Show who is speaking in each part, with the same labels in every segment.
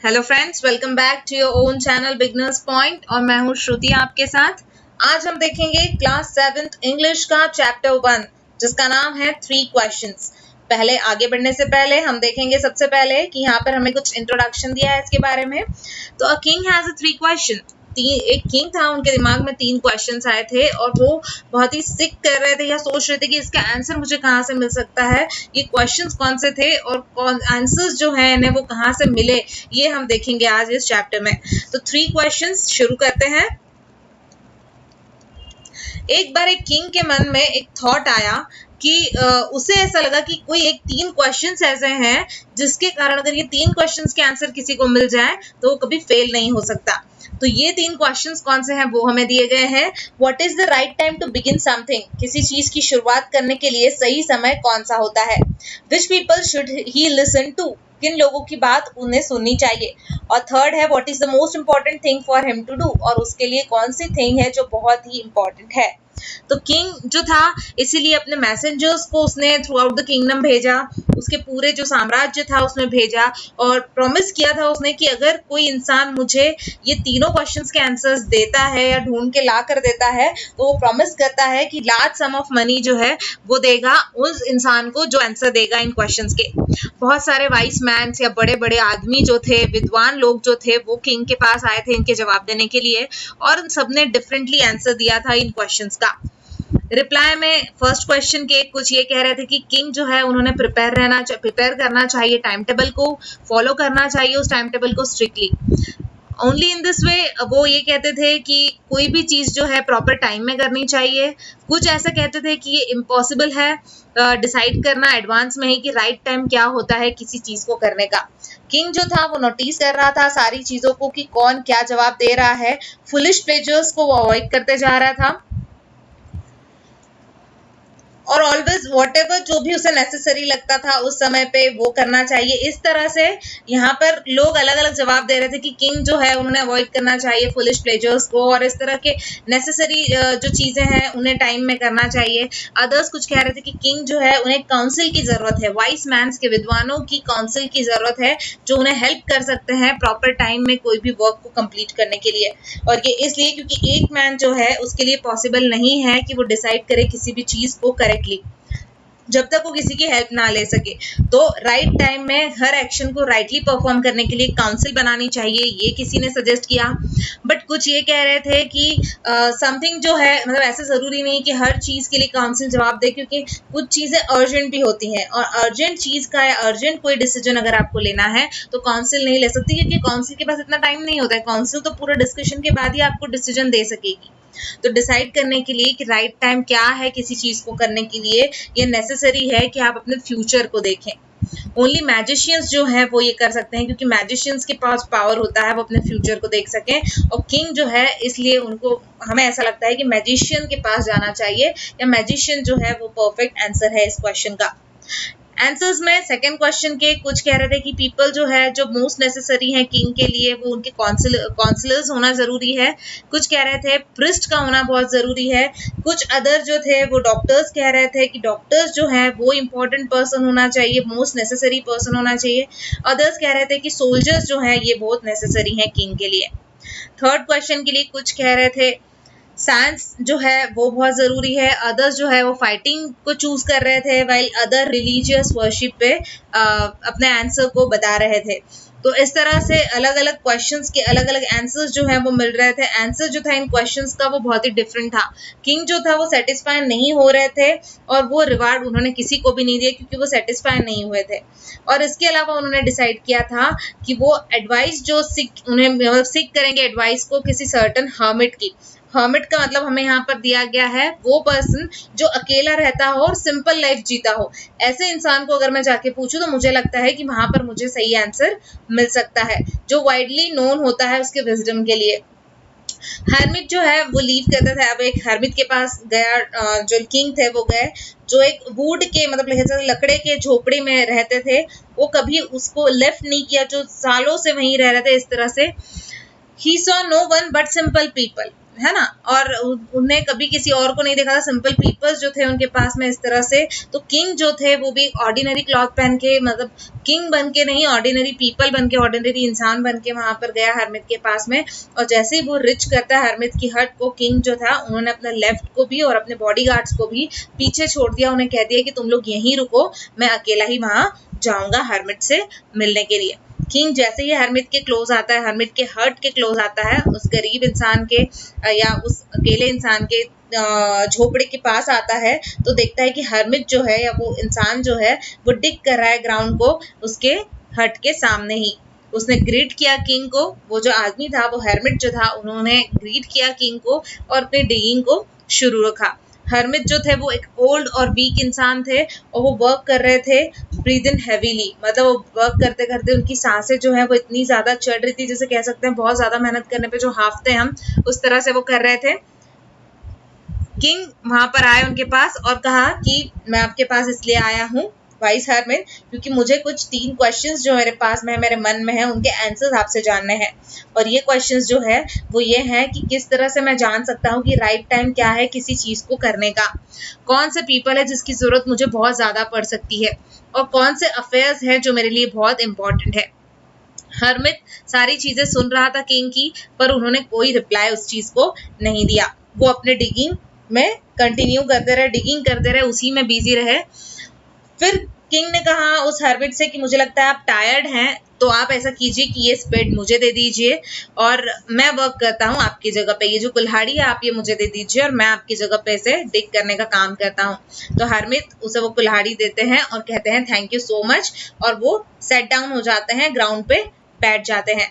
Speaker 1: Hello friends, welcome back to your own channel beginners point और मैं हूँ श्रुति आपके साथ। आज हम देखेंगे क्लास 7th इंग्लिश का चैप्टर 1 जिसका नाम है 3 क्वेश्चंस। पहले आगे बढ़ने से पहले हम देखेंगे सबसे पहले कि यहाँ पर हमें कुछ इंट्रोडक्शन दिया है इसके बारे में। तो a king has a 3 question. एक किंग था, उनके दिमाग में 3 क्वेश्चंस आए थे और वो बहुत ही सिक कर रहे थे या सोच रहे थे कि इसका आंसर मुझे कहाँ से मिल सकता है, ये क्वेश्चंस कौन से थे और कौन आंसर्स जो है इन्हें वो कहाँ से मिले, ये हम देखेंगे आज इस चैप्टर में। तो 3 क्वेश्चंस शुरू करते हैं। एक बार एक किंग के मन में एक थॉट आया कि उसे ऐसा लगा कि कोई एक 3 क्वेश्चंस ऐसे हैं जिसके कारण अगर ये 3 क्वेश्चंस के आंसर किसी को मिल जाए तो वो कभी फेल नहीं हो सकता। तो ये 3 क्वेश्चंस कौन से हैं वो हमें दिए गए हैं। What is the right time to begin something, किसी चीज की शुरुआत करने के लिए सही समय कौन सा होता है। Which people should he listen to, किन लोगों की बात उन्हें सुननी चाहिए। और थर्ड है what is the most important thing for him to do, और उसके लिए कौन सी थिंग है जो बहुत ही इंपॉर्टेंट है। तो किंग जो था इसीलिए अपने मैसेंजर्स को उसने थ्रू आउट द किंगडम भेजा, उसके पूरे जो साम्राज्य था उसमें भेजा और प्रॉमिस किया था उसने कि अगर कोई इंसान मुझे ये तीनों क्वेश्चंस के आंसर्स देता है या ढूंढ के ला कर देता है तो वो प्रॉमिस करता है कि लार्ज सम ऑफ मनी जो है वो देगा उस इंसान को जो आंसर देगा इन क्वेश्चंस के। बहुत सारे वाइस मैन या बड़े बड़े आदमी जो थे, विद्वान लोग जो थे, वो किंग के पास आए थे इनके जवाब देने के लिए और उन सबने डिफरेंटली आंसर दिया था इन क्वेश्चंस का। रिप्लाई में फर्स्ट क्वेश्चन के कुछ ये कह रहे थे कि किंग जो है उन्होंने प्रिपेयर करना चाहिए, टाइम टेबल को फॉलो करना चाहिए, उस टाइम टेबल को strictly. Only in this way वो ये कहते थे कि कोई भी चीज जो है प्रॉपर टाइम में करनी चाहिए। कुछ ऐसा कहते थे कि ये इम्पॉसिबल है डिसाइड करना एडवांस में ही कि राइट टाइम क्या होता है किसी चीज को करने का। किंग जो था वो नोटिस कर रहा था सारी चीजों को कि कौन क्या जवाब दे रहा है। फुलिश प्लेजर्स को वो अवॉइड करते जा रहा था और ऑलवेज व्हाटएवर जो भी उसे नेसेसरी लगता था उस समय पे वो करना चाहिए। इस तरह से यहाँ पर लोग अलग अलग जवाब दे रहे थे कि किंग जो है उन्हें अवॉइड करना चाहिए फुलिश प्लेजर्स को और इस तरह के नेसेसरी जो चीजें हैं उन्हें टाइम में करना चाहिए। अदर्स कुछ कह रहे थे कि किंग जो है उन्हें काउंसिल की जरूरत है, वाइस मैन्स के विद्वानों की काउंसिल की जरूरत है जो उन्हें हेल्प कर सकते हैं प्रॉपर टाइम में कोई भी वर्क को कंप्लीट करने के लिए। और ये इसलिए क्योंकि एक मैन जो है उसके लिए पॉसिबल नहीं है कि वो डिसाइड करे किसी भी चीज को करेक्टली जब तक वो किसी की हेल्प ना ले सके। तो राइट टाइम में हर एक्शन को राइटली परफॉर्म करने के लिए काउंसिल बनानी चाहिए, ये किसी ने सजेस्ट किया। बट कुछ ये कह रहे थे कि समथिंग जो है मतलब ऐसे जरूरी नहीं कि हर चीज के लिए काउंसिल जवाब दे, क्योंकि कुछ चीजें अर्जेंट भी होती हैं और अर्जेंट चीज का या अर्जेंट कोई डिसीजन अगर आपको लेना है तो काउंसिल नहीं ले सकती, क्योंकि काउंसिल के पास इतना टाइम नहीं होता है। काउंसिल तो पूरा डिस्कशन के बाद ही आपको डिसीजन दे सकेगी। तो डिसाइड करने के लिए कि राइट टाइम क्या है किसी चीज को करने के लिए, ये नेसेसरी है कि आप अपने फ्यूचर को देखें। ओनली मैजिशियंस जो है वो ये कर सकते हैं, क्योंकि मैजिशियंस के पास पावर होता है वो अपने फ्यूचर को देख सकें। और किंग जो है इसलिए उनको हमें ऐसा लगता है कि मैजिशियन के पास जाना चाहिए या मैजिशियन जो है वो परफेक्ट आंसर है इस क्वेश्चन का। आंसर्स में सेकंड क्वेश्चन के कुछ कह रहे थे कि पीपल जो है जो मोस्ट नेसेसरी है किंग के लिए वो उनके काउंसलर्स होना जरूरी है। कुछ कह रहे थे प्रिस्ट का होना बहुत जरूरी है। कुछ अदर जो थे वो डॉक्टर्स कह रहे थे कि डॉक्टर्स जो है वो इंपॉर्टेंट पर्सन होना चाहिए, मोस्ट नेसेसरी पर्सन होना चाहिए। अदर्स कह रहे थे कि सोल्जर्स जो है ये बहुत नेसेसरी है किंग के लिए। थर्ड क्वेश्चन के लिए कुछ कह रहे थे साइंस जो है वो बहुत जरूरी है। अदर्स जो है वो फाइटिंग को चूज कर रहे थे, वाइल अदर रिलीजियस वर्शिप पे अपने आंसर को बता रहे थे। तो इस तरह से अलग अलग क्वेश्चंस के अलग अलग आंसर्स जो है वो मिल रहे थे। आंसर जो था इन क्वेश्चंस का वो बहुत ही डिफरेंट था। किंग जो था वो सेटिस्फाई नहीं हो रहे थे और वो रिवार्ड उन्होंने किसी को भी नहीं दिया क्योंकि वो सेटिस्फाई नहीं हुए थे। और इसके अलावा उन्होंने डिसाइड किया था कि वो एडवाइस जो उन्हें सीख करेंगे एडवाइस को किसी सर्टन हर्मिट की। हर्मिट का मतलब हमें यहाँ पर दिया गया है वो पर्सन जो अकेला रहता हो और सिंपल लाइफ जीता हो। ऐसे इंसान को अगर मैं जाके पूछूं तो मुझे लगता है कि वहां पर मुझे सही आंसर मिल सकता है, जो वाइडली नोन होता है उसके विजडम के लिए। हर्मिट जो है वो लीव करता था। अब एक हर्मिट के पास गया, जो किंग थे वो गए जो एक वुड के मतलब लकड़े के झोपड़ी में रहते थे। वो कभी उसको लेफ्ट नहीं किया, जो सालों से वहीं रह रहे थे। इस तरह से he saw no one but simple people. है ना, और उन्हें कभी किसी और को नहीं देखा था, सिंपल पीपल्स जो थे उनके पास में इस तरह से। तो किंग जो थे वो भी ऑर्डिनरी क्लॉथ पहन के, मतलब किंग बन के नहीं, ऑर्डिनरी पीपल बन के, ऑर्डिनरी इंसान बन के वहां पर गया हरमित के पास में। और जैसे ही वो रिच करता है हरमित की हट को, किंग जो था उन्होंने अपने लेफ्ट को भी और अपने बॉडीगार्ड्स को भी पीछे छोड़ दिया। उन्हें कह दिया कि तुम लोग यहीं रुको, मैं अकेला ही वहां जाऊंगा हरमित से मिलने के लिए। किंग जैसे ही हरमित के क्लोज आता है, हरमित के हर्ट के क्लोज आता है, उस गरीब इंसान के या उस अकेले इंसान के झोपड़े के पास आता है, तो देखता है कि हरमित जो है या वो इंसान जो है वो डिग कर रहा है ग्राउंड को उसके हट के सामने ही। उसने ग्रीट किया किंग को, वो जो आदमी था वो हरमित जो था, उन्होंने ग्रीट किया किंग को और अपने डिगिंग को शुरू रखा। हरमित जो थे वो एक ओल्ड और वीक इंसान थे और वो वर्क कर रहे थे ब्रीथ इन हैवीली, मतलब वो वर्क करते करते उनकी सांसें जो है वो इतनी ज्यादा चढ़ रही थी, जैसे कह सकते हैं बहुत ज्यादा मेहनत करने पे जो हाफते हैं हम, उस तरह से वो कर रहे थे। किंग वहां पर आए उनके पास और कहा कि मैं आपके पास इसलिए आया हूँ वाइस हरमित, क्योंकि मुझे कुछ 3 क्वेश्चंस जो मेरे पास में है, मेरे मन में है, उनके आंसर्स आपसे जानने हैं। और ये क्वेश्चंस जो है वो ये है कि किस तरह से मैं जान सकता हूँ कि राइट टाइम क्या है किसी चीज को करने का, कौन से पीपल है जिसकी जरूरत मुझे बहुत ज्यादा पड़ सकती है, और कौन से अफेयर्स हैं जो मेरे लिए बहुत इंपॉर्टेंट है। हरमित सारी चीजें सुन रहा था किंग की, पर उन्होंने कोई रिप्लाई उस चीज को नहीं दिया। वो अपने डिगिंग में कंटिन्यू करते रहे, डिगिंग करते रहे, उसी में बिजी रहे। फिर किंग ने कहा उस हरमित से कि मुझे लगता है आप टायर्ड हैं, तो आप ऐसा कीजिए कि ये स्पेड मुझे दे दीजिए और मैं वर्क करता हूँ आपकी जगह पे। ये जो कुल्हाड़ी है आप ये मुझे दे दीजिए और मैं आपकी जगह पे से डिग करने का काम करता हूँ। तो हरमित उसे वो कुल्हाड़ी देते हैं और कहते हैं थैंक यू सो मच, और वो सेट डाउन हो जाते हैं, ग्राउंड पे बैठ जाते हैं।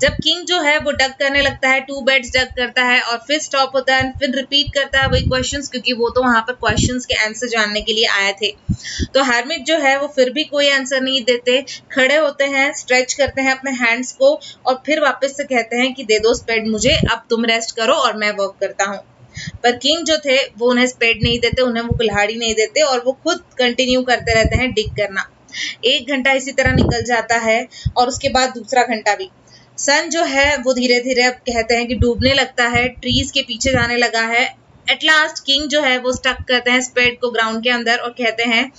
Speaker 1: जब किंग जो है वो डग करने लगता है, 2 बेड्स डग करता है और फिर स्टॉप होता है, फिर रिपीट करता है वही क्वेश्चंस, क्योंकि वो तो वहां पर क्वेश्चंस के आंसर जानने के लिए आए थे। तो हरमित जो है वो फिर भी कोई आंसर नहीं देते, खड़े होते हैं, स्ट्रेच करते हैं अपने हैंड्स को और फिर वापस से कहते हैं कि दे दो स्पेड मुझे, अब तुम रेस्ट करो और मैं वर्क करता हूँ। पर किंग जो थे वो उन्हें स्पेड नहीं देते, उन्हें वो कुल्हाड़ी नहीं देते और वो खुद कंटिन्यू करते रहते हैं डिग करना। 1 घंटा इसी तरह निकल जाता है और उसके बाद दूसरा घंटा भी। सन जो है वो धीरे धीरे अब कहते हैं कि डूबने लगता है, ट्रीज के पीछे जाने लगा है। एट लास्ट किंग जो है वो स्टक करते हैं स्पेड को ग्राउंड के अंदर और कहते हैं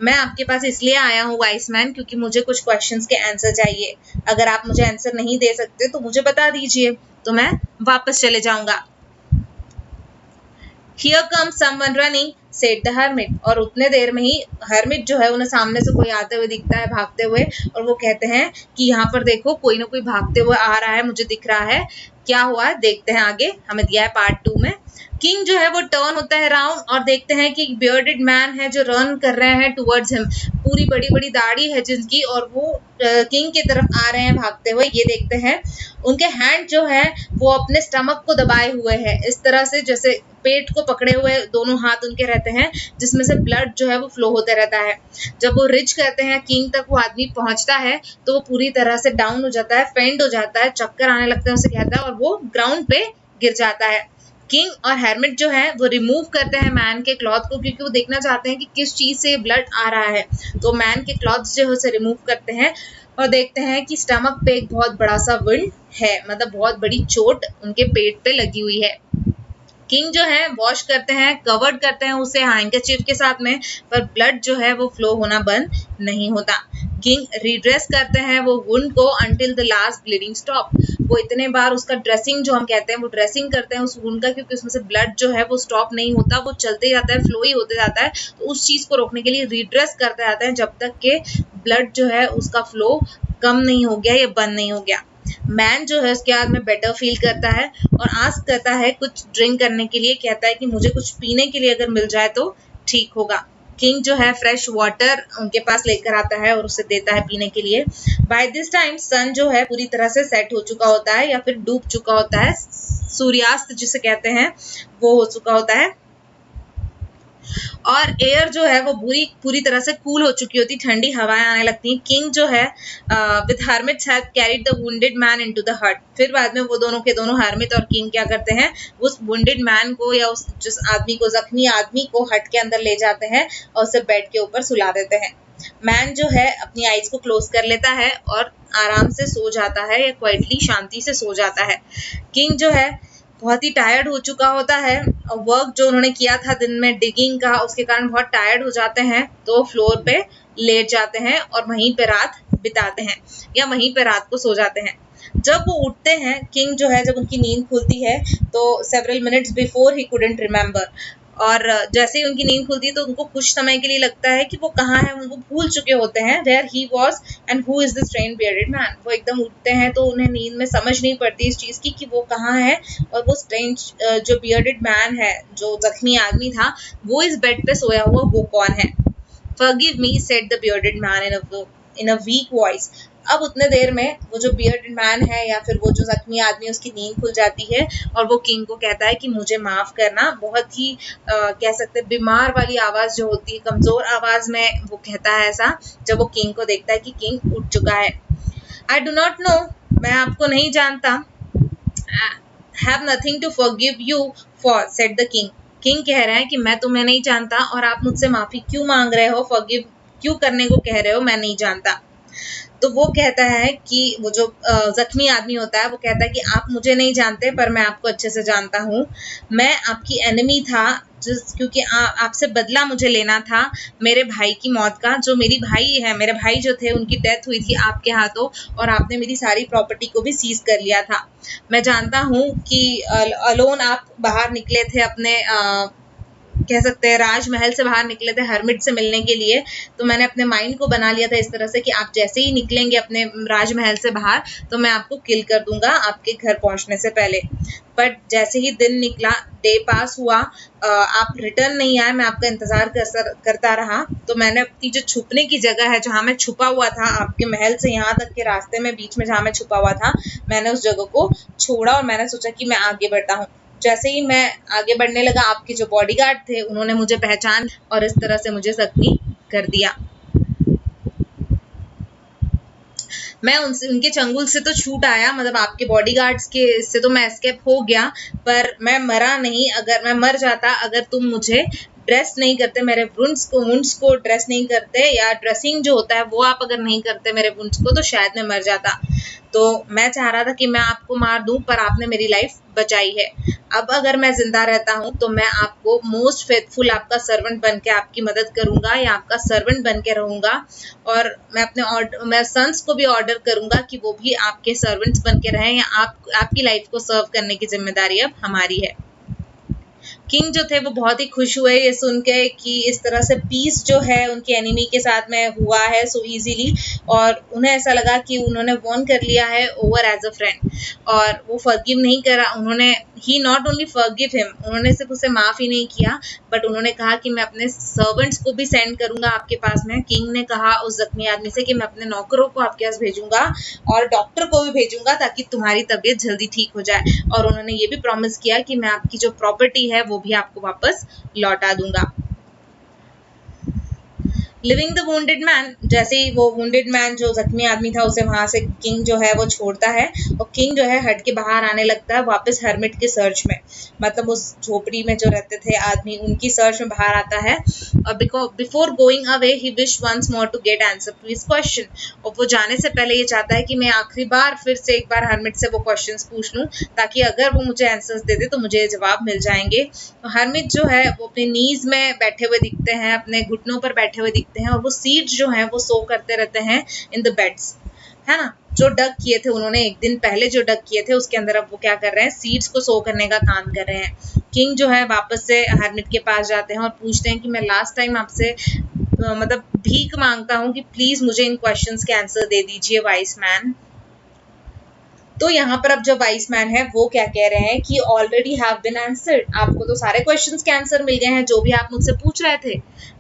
Speaker 1: मैं आपके पास इसलिए आया हूँ वाइस मैन, क्योंकि मुझे कुछ क्वेश्चंस के आंसर चाहिए। अगर आप मुझे आंसर नहीं दे सकते तो मुझे बता दीजिए, तो मैं वापस चले जाऊंगा। Here comes someone running, said the hermit। और उतने देर में ही हरमिट जो है उन्हें सामने से कोई आते हुए दिखता है, भागते हुए, और वो कहते हैं कि यहाँ पर देखो कोई ना कोई भागते हुए आ रहा है, मुझे दिख रहा है, क्या हुआ देखते हैं आगे, हमें दिया है पार्ट 2 में। किंग जो है वो टर्न होता है राउंड और देखते हैं कि एक बियर्डेड मैन है जो रन कर रहे हैं टुवर्ड्स हिम। पूरी बड़ी बड़ी दाढ़ी है जिनकी, और वो किंग की तरफ आ रहे हैं भागते हुए। ये देखते हैं उनके हैंड जो है वो अपने स्टमक को दबाए हुए हैं, इस तरह से जैसे पेट को पकड़े हुए दोनों हाथ उनके रहते हैं, जिसमें से ब्लड जो है वो फ्लो होते रहता है। जब वो रिच करते हैं किंग तक वो आदमी पहुंचता है तो वो पूरी तरह से डाउन हो जाता है, फेंड हो जाता है, चक्कर आने लगते हैं उसे कहता है, और वो ग्राउंड पे गिर जाता है। किंग और हरमिट जो है वो रिमूव करते हैं मैन के क्लॉथ को, क्योंकि वो देखना चाहते हैं कि किस चीज से ब्लड आ रहा है। तो मैन के क्लॉथ्स जो है उसे रिमूव करते हैं और देखते हैं कि स्टमक पे एक बहुत बड़ा सा वुंड है, मतलब बहुत बड़ी चोट उनके पेट पे लगी हुई है। किंग जो है वॉश करते हैं, कवर्ड करते हैं उसे हैंकरचीफ के साथ में, पर ब्लड जो है वो फ्लो होना बंद नहीं होता। किंग रीड्रेस करते हैं वो वुंड को until the last bleeding stop. वो इतने बार उसका ड्रेसिंग जो हम कहते हैं वो ड्रेसिंग करते हैं उस वुंड का, क्योंकि उसमें से ब्लड जो है वो स्टॉप नहीं होता, वो चलते जाता है, फ्लो ही होते जाता है। तो उस चीज को रोकने के लिए रीड्रेस करते जाते हैं जब तक के ब्लड जो है उसका फ्लो कम नहीं हो गया या बंद नहीं हो गया। मैन जो है उसके बाद में बेटर फील करता है और आस्क करता है कुछ ड्रिंक करने के लिए, कहता है कि मुझे कुछ पीने के लिए अगर मिल जाए तो ठीक होगा। किंग जो है फ्रेश वाटर उनके पास लेकर आता है और उसे देता है पीने के लिए। बाय दिस टाइम सन जो है पूरी तरह से सेट हो चुका होता है या फिर डूब चुका होता है, सूर्यास्त जिसे कहते हैं वो हो चुका होता है, और एयर जो है वो पूरी तरह से कूल हो चुकी होती, ठंडी हवाएं आने लगती हैं। किंग जो है with hermits had carried the wounded man into the hut. फिर बाद में वो दोनों के दोनों हरमिट और किंग क्या करते हैं, उस वुंडेड मैन को या उस जिस आदमी को, जख्मी आदमी को हट के अंदर ले जाते हैं और उसे बेड के ऊपर सुला देते हैं। मैन जो है अपनी आईज को क्लोज कर लेता है और आराम से सो जाता है या क्वाइटली शांति से सो जाता है। किंग जो है बहुत ही टायर्ड हो चुका होता है और वर्क जो उन्होंने किया था दिन में डिगिंग का, उसके कारण बहुत टायर्ड हो जाते हैं, तो फ्लोर पे लेट जाते हैं और वहीं पे रात बिताते हैं या वहीं पे रात को सो जाते हैं। जब वो उठते हैं, किंग जो है, जब उनकी नींद खुलती है तो several minutes before he couldn't remember, और जैसे ही उनकी नींद खुलती है तो उनको कुछ समय के लिए लगता है कि वो कहाँ है, उनको भूल चुके होते हैं where he was and who is the strange bearded man. वो एकदम उठते हैं तो उन्हें नींद में समझ नहीं पड़ती इस चीज़ की कि वो कहाँ है और वो स्ट्रेंज जो बियर्डेड मैन है, जो जख्मी आदमी था, वो इस बेड पे सोया हुआ वो कौन है। Forgive me, said the bearded man in a weak voice. अब उतने देर में वो जो बियर्डेड मैन है या फिर वो जो जख्मी आदमी, उसकी नींद खुल जाती है और वो किंग को कहता है कि मुझे माफ करना। बहुत ही कह सकते हैं बीमार वाली आवाज जो होती है, कमजोर आवाज में वो कहता है ऐसा, जब वो किंग को देखता है कि किंग उठ चुका है। आई डू नॉट नो, मैं आपको नहीं जानता। Have nothing to forgive you for, said the king. King कह रहे हैं कि मैं तुम्हें नहीं जानता और आप मुझसे माफी क्यों मांग रहे हो, फॉरगिव क्यों करने को कह रहे हो, मैं नहीं जानता। तो वो कहता है कि वो जो जख्मी आदमी होता है वो कहता है कि आप मुझे नहीं जानते पर मैं आपको अच्छे से जानता हूँ। मैं आपकी एनिमी था क्योंकि आपसे बदला मुझे लेना था मेरे भाई की मौत का। जो मेरी भाई है, मेरे भाई जो थे, उनकी डेथ हुई थी आपके हाथों और आपने मेरी सारी प्रॉपर्टी को भी सीज कर लिया था। मैं जानता हूँ कि अलोन आप बाहर निकले थे अपने कह सकते हैं राजमहल से बाहर निकले थे हर्मिट से मिलने के लिए। तो मैंने अपने माइंड को बना लिया था इस तरह से कि आप जैसे ही निकलेंगे अपने राजमहल से बाहर तो मैं आपको किल कर दूंगा आपके घर पहुंचने से पहले। बट जैसे ही दिन निकला, डे पास हुआ, आप रिटर्न नहीं आए, मैं आपका इंतजार करता रहा। तो मैंने अपनी जो छुपने की जगह है, जहाँ मैं छुपा हुआ था आपके महल से यहाँ तक के रास्ते में बीच में जहाँ मैं छुपा हुआ था, मैंने उस जगह को छोड़ा और मैंने सोचा कि मैं आगे बढ़ता हूँ। जैसे ही मैं आगे बढ़ने लगा, आपके जो बॉडीगार्ड थे उन्होंने मुझे पहचान और इस तरह से मुझे जख्मी कर दिया। मैं उनके चंगुल से तो छूट आया, मतलब आपके बॉडीगार्ड्स के से तो मैं एस्केप हो गया, पर मैं मरा नहीं। अगर मैं मर जाता, अगर तुम मुझे ड्रेस नहीं करते, मेरे वुंड्स को ड्रेस नहीं करते या ड्रेसिंग जो होता है वो आप अगर नहीं करते मेरे वुंड्स को, तो शायद मैं मर जाता। तो मैं चाह रहा था कि मैं आपको मार दूं, पर आपने मेरी लाइफ बचाई है। अब अगर मैं जिंदा रहता हूं तो मैं आपको मोस्ट फेथफुल आपका सर्वेंट बन के आपकी मदद करूंगा या आपका सर्वेंट बन के रहूंगा। और मैं सन्स को भी ऑर्डर करूंगा कि वो भी आपके सर्वेंट्स बन के रहें या आपकी लाइफ को सर्व करने की जिम्मेदारी अब हमारी है। किंग जो थे वो बहुत ही खुश हुए ये सुन के कि इस तरह से पीस जो है उनके एनिमी के साथ में हुआ है सो इजीली, और उन्हें ऐसा लगा कि उन्होंने वॉर्न कर लिया है ओवर एज अ फ्रेंड और वो फॉरगिव नहीं करा। उन्होंने ही नॉट ओनली फॉरगिव हिम, उन्होंने सिर्फ उसे माफ ही नहीं किया बट उन्होंने कहा कि मैं अपने सर्वेंट्स को भी सेंड करूंगा आपके पास में। किंग ने कहा उस जख्मी आदमी से कि मैं अपने नौकरों को आपके पास भेजूंगा और डॉक्टर को भी भेजूंगा ताकि तुम्हारी तबीयत जल्दी ठीक हो जाए। और उन्होंने ये भी प्रॉमिस किया कि मैं आपकी जो प्रॉपर्टी है वो भी आपको वापस लौटा दूंगा। लिविंग द वुंडेड मैन, जैसे ही वो वुंडेड मैन जो जख्मी आदमी था उसे वहां से किंग जो है वो छोड़ता है और किंग जो है हट के बाहर आने लगता है वापस हर्मिट के सर्च में, मतलब उस झोपड़ी में जो रहते थे आदमी उनकी सर्च में बाहर आता है। और before going away he wish once more to get answer to his question, और वो जाने से पहले ये चाहता है कि मैं आखिरी बार फिर से एक बार हर्मिट से वो क्वेश्चंस पूछ लूं ताकि अगर वो मुझे आंसर्स दे दे तो मुझे जवाब मिल जाएंगे। तो हर्मिट जो है वो अपने नीज में बैठे हुए दिखते हैं, अपने घुटनों पर बैठे हुए दिखते हैं और वो सीड्स जो हैं वो सो करते रहते हैं इन द बेड्स, है ना। जो डग किए थे उन्होंने एक दिन पहले जो डग किए थे उसके अंदर अब वो क्या कर रहे हैं, सीड्स को सो करने का काम कर रहे हैं। किंग जो है वापस से हर्मिट के पास जाते हैं और पूछते हैं कि मैं लास्ट टाइम आपसे मतलब भीख मांगता हूँ कि प्लीज मुझे इन क्वेश्चंस के आंसर दे दीजिए वाइस मैन। तो यहाँ पर अब जो वाइस मैन है वो क्या कह रहे हैं कि ऑलरेडी हैव बीन आंसर्ड, आपको तो सारे क्वेश्चंस के आंसर मिल गए हैं जो भी आप मुझसे पूछ रहे थे।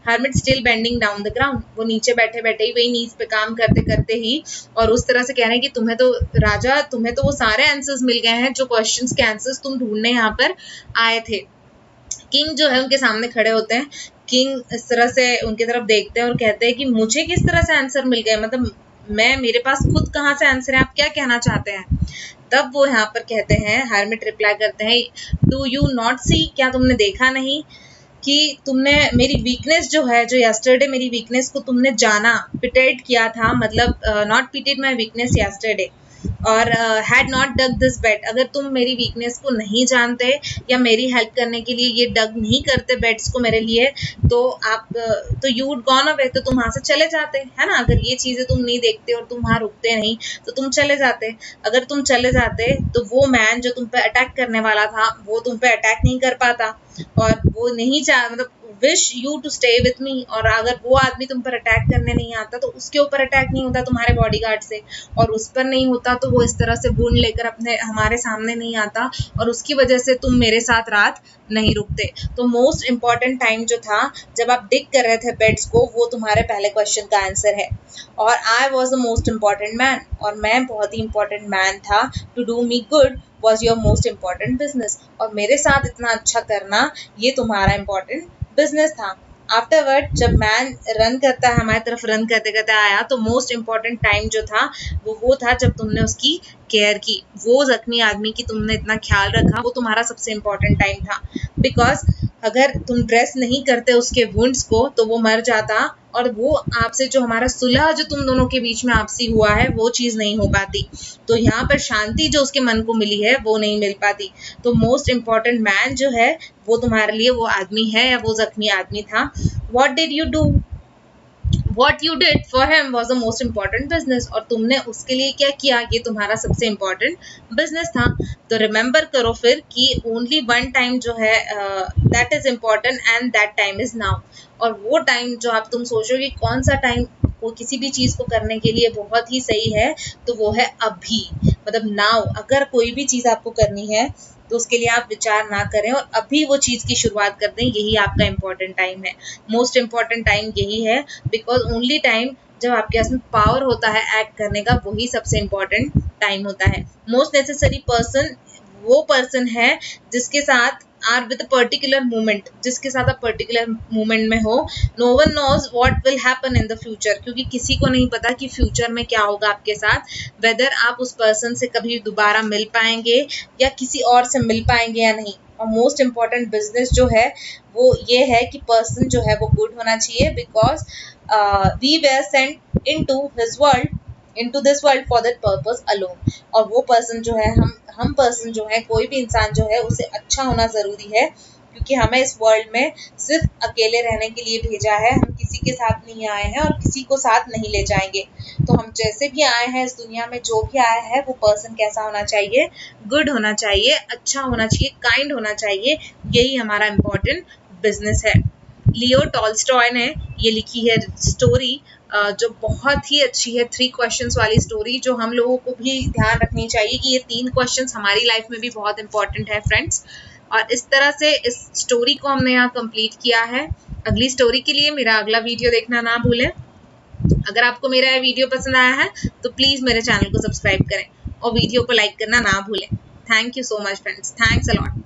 Speaker 1: Hermit still bending down the ground, वो नीचे बैठे बैठे ही वही नीज पे काम करते करते ही और उस तरह से कह रहे हैं कि तुम्हें तो राजा, तुम्हें तो वो सारे आंसर्स मिल गए हैं जो क्वेश्चंस के आंसर्स तुम ढूंढने यहाँ पर आए थे। किंग जो है उनके सामने खड़े होते हैं। किंग इस तरह से उनकी तरफ देखते हैं और कहते हैं कि मुझे किस तरह से आंसर मिल गए, मतलब मेरे पास खुद कहाँ से आंसर है, आप क्या कहना चाहते हैं। तब वो यहाँ पर कहते हैं, हर्मिट रिप्लाई करते हैं, डू यू नॉट सी, क्या तुमने देखा नहीं कि तुमने मेरी वीकनेस जो है, जो यस्टरडे मेरी वीकनेस को तुमने जाना, पिटेट किया था, मतलब not pitied my weakness yesterday, और had not dug this bed, अगर तुम मेरी वीकनेस को नहीं जानते या मेरी हेल्प करने के लिए ये डग नहीं करते बेड्स को मेरे लिए, तो आप तो यू वुड गॉन अवे, तो तुम वहां से चले जाते, है ना। अगर ये चीजें तुम नहीं देखते और तुम वहां रुकते नहीं तो तुम चले जाते। अगर तुम चले जाते तो वो मैन जो तुम पे अटैक करने वाला था वो तुम पे अटैक नहीं कर पाता, और वो नहीं चाह मतलब wish you to stay with me, और अगर वो आदमी तुम पर अटैक करने नहीं आता तो उसके ऊपर अटैक नहीं होता तुम्हारे बॉडीगार्ड से, और उस पर नहीं होता तो वो इस तरह से वुंड लेकर अपने हमारे सामने नहीं आता, और उसकी वजह से तुम मेरे साथ रात नहीं रुकते। तो मोस्ट इंपॉर्टेंट टाइम जो था जब आप डिग कर रहे थे बेड्स को, वो तुम्हारे पहले क्वेश्चन का आंसर है। और I was the most important man, और मैं बहुत ही इंपॉर्टेंट मैन था। To do me good was your most important business, और मेरे साथ इतना अच्छा करना ये तुम्हारा इंपॉर्टेंट बिजनेस था। आफ्टरवर्ड जब मैन रन करता है हमारी तरफ, रन करते करते आया, तो मोस्ट इंपॉर्टेंट टाइम जो था वो था जब तुमने उसकी केयर की, वो जख्मी आदमी की तुमने इतना ख्याल रखा, वो तुम्हारा सबसे इंपॉर्टेंट टाइम था। बिकॉज अगर तुम ड्रेस नहीं करते उसके वुंड्स को तो वो मर जाता, और वो आपसे जो हमारा सुलह जो तुम दोनों के बीच में आपसी हुआ है वो चीज़ नहीं हो पाती, तो यहाँ पर शांति जो उसके मन को मिली है वो नहीं मिल पाती। तो मोस्ट इम्पॉर्टेंट मैन जो है वो तुम्हारे लिए वो आदमी है या वो जख्मी आदमी था। What did you do, What you did for him was the most important business, और तुमने उसके लिए क्या किया ये तुम्हारा सबसे important business था। तो remember करो फिर कि only one time जो है that is important and that time is now, और वो टाइम जो आप तुम सोचोगे कौन सा टाइम वो किसी भी चीज़ को करने के लिए बहुत ही सही है, तो वो है अभी, मतलब नाउ। अगर कोई भी चीज़ आपको करनी है तो उसके लिए आप विचार ना करें और अभी वो चीज़ की शुरुआत कर दें, यही आपका इम्पोर्टेंट टाइम है। मोस्ट इम्पॉर्टेंट टाइम यही है, बिकॉज ओनली टाइम जब आपके पास में पावर होता है एक्ट करने का, वही सबसे इम्पोर्टेंट टाइम होता है। मोस्ट नेसेसरी पर्सन वो पर्सन है जिसके साथ आर विद पर्टिकुलर मूवमेंट, जिसके साथ आप पर्टिकुलर मूवमेंट में हो। No one knows what will happen in the future, क्योंकि किसी को नहीं पता कि फ्यूचर में क्या होगा आपके साथ, वेदर आप उस पर्सन से कभी दोबारा मिल पाएंगे या किसी और से मिल पाएंगे या नहीं। और मोस्ट इम्पॉर्टेंट बिजनेस जो है वो ये है कि पर्सन जो है वो गुड होना चाहिए, because we were sent into this world for that purpose alone. और वो पर्सन जो है हम पर्सन जो है, कोई भी इंसान जो है उसे अच्छा होना ज़रूरी है, क्योंकि हमें इस वर्ल्ड में सिर्फ अकेले रहने के लिए भेजा है। हम किसी के साथ नहीं आए हैं और किसी को साथ नहीं ले जाएंगे। तो हम जैसे भी आए हैं इस दुनिया में, जो भी आया है वो पर्सन कैसा होना चाहिए, गुड होना चाहिए, अच्छा होना चाहिए, काइंड होना चाहिए। यही हमारा इम्पोर्टेंट बिजनेस है। लियो टॉल्स्टॉय ने ये लिखी है स्टोरी जो बहुत ही अच्छी है, 3 क्वेश्चंस वाली स्टोरी, जो हम लोगों को भी ध्यान रखनी चाहिए कि ये 3 क्वेश्चंस हमारी लाइफ में भी बहुत इंपॉर्टेंट है फ्रेंड्स। और इस तरह से इस स्टोरी को हमने यहाँ कंप्लीट किया है। अगली स्टोरी के लिए मेरा अगला वीडियो देखना ना भूलें। अगर आपको मेरा ये वीडियो पसंद आया है तो प्लीज़ मेरे चैनल को सब्सक्राइब करें और वीडियो को लाइक करना ना भूलें। Thank you so much friends, thanks a lot.